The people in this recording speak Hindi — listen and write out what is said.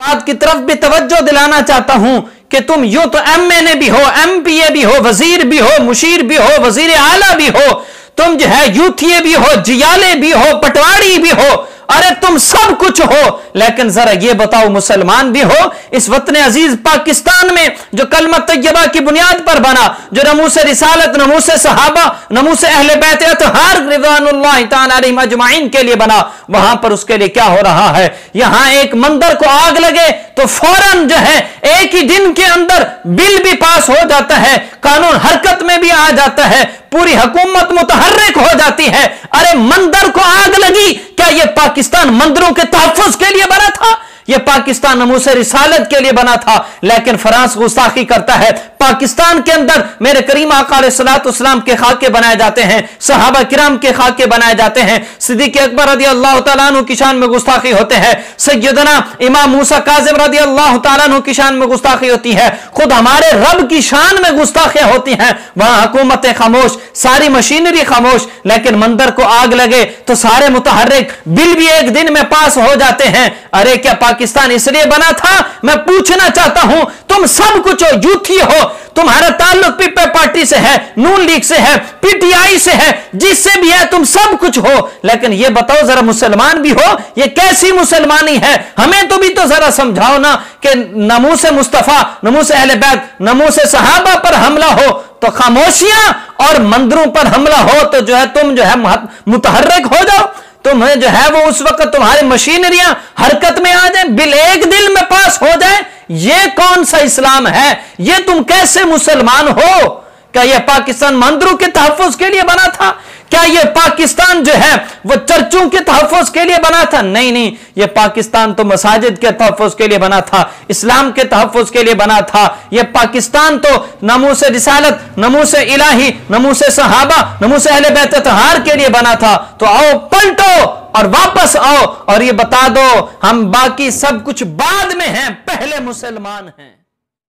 बात की तरफ भी तवज्जो दिलाना चाहता हूं कि तुम यूं तो MNA भी हो, MPA भी हो, वजीर भी हो, मुशीर भी हो, वजीर आला भी हो, तुम जो है यूथिये भी हो, जियाले भी हो, पटवारी भी हो, अरे तुम सब कुछ हो, लेकिन जरा ये बताओ मुसलमान भी हो इस वतन अजीज पाकिस्तान में जो कलमा तय्यबा की बुनियाद पर बना, जो नमूस रिसालत, नमूस सहाबा, नमूस अहले बैत अतहार रिज़वानुल्लाहि तआला अलैहिम अजमाइन के लिए बना, वहां पर उसके लिए क्या हो रहा है? यहां एक मंदिर को आग लगे तो फौरन जो है एक ही दिन के अंदर बिल भी पास हो जाता है, कानून हरकत में भी आ जाता है, पूरी हुकूमत मुतहर्रिक हो जाती है। अरे मंदिर को आग लगी, क्या यह पाकिस्तान मंदिरों के तहफ्फुज के लिए बना था? यह पाकिस्तान नमूस रिसालत के लिए बना था, लेकिन फ्रांस गुस्ताखी करता है। पाकिस्तान के अंदर मेरे करीम आका अलैहिस्सलाम के खाके बनाए जाते हैं, सहाबा किराम के खाके बनाए जाते हैं, सिद्दीक़ अकबर रज़ी अल्लाह तआला अन्हु की शान में गुस्ताखी होते हैं, सैयदना इमाम मूसा काज़िम रज़ी अल्लाह तआला अन्हु की शान में गुस्ताखी होती है, खुद हमारे रब की शान में गुस्ताखियां होती हैं। वहां हुकूमतें खामोश, सारी मशीनरी खामोश, लेकिन मंदिर को आग लगे तो सारे मुतहर्रिक, बिल भी एक दिन में पास हो जाते हैं। अरे क्या पाकिस्तान इसलिए बना था? मैं पूछना चाहता हूं, तुम सब कुछ हो, यूथी हो, तुम्हारा ताल्लुक पीपल पार्टी से है, नून लीग से है, PTI से है, जिससे भी है, तुम सब कुछ हो, लेकिन यह बताओ जरा मुसलमान भी हो, यह कैसी मुसलमानी है? हमें तो भी तो जरा समझाओ ना कि नमूस मुस्तफा, नमूस अहले बैत, नमूस सहाबा पर हमला हो तो खामोशियां, और मंदिरों पर हमला हो तो जो है तुम जो है मुतहर्रिक हो जाओ, तुम्हें जो है वो उस वक्त तुम्हारी मशीनरियां हरकत में आ जाए, बिल एक दिन में पास हो जाए। ये कौन सा इस्लाम है? ये तुम कैसे मुसलमान हो? क्या यह पाकिस्तान मंदिरों के तहफ्फुज के लिए बना था? क्या यह पाकिस्तान जो है वो चर्चों के तहफ्फुज के लिए बना था? नहीं नहीं, यह पाकिस्तान तो मसाजिद के तहफ्फुज के लिए बना था, इस्लाम के तहफ्फुज के लिए बना था। यह पाकिस्तान तो नमूस रिसालत, नमूस इलाही, नमूस सहाबा, नमूस अहले बैत अतहार के लिए बना था। तो आओ पलटो और वापस आओ और ये बता दो हम बाकी सब कुछ बाद में हैं, पहले मुसलमान हैं।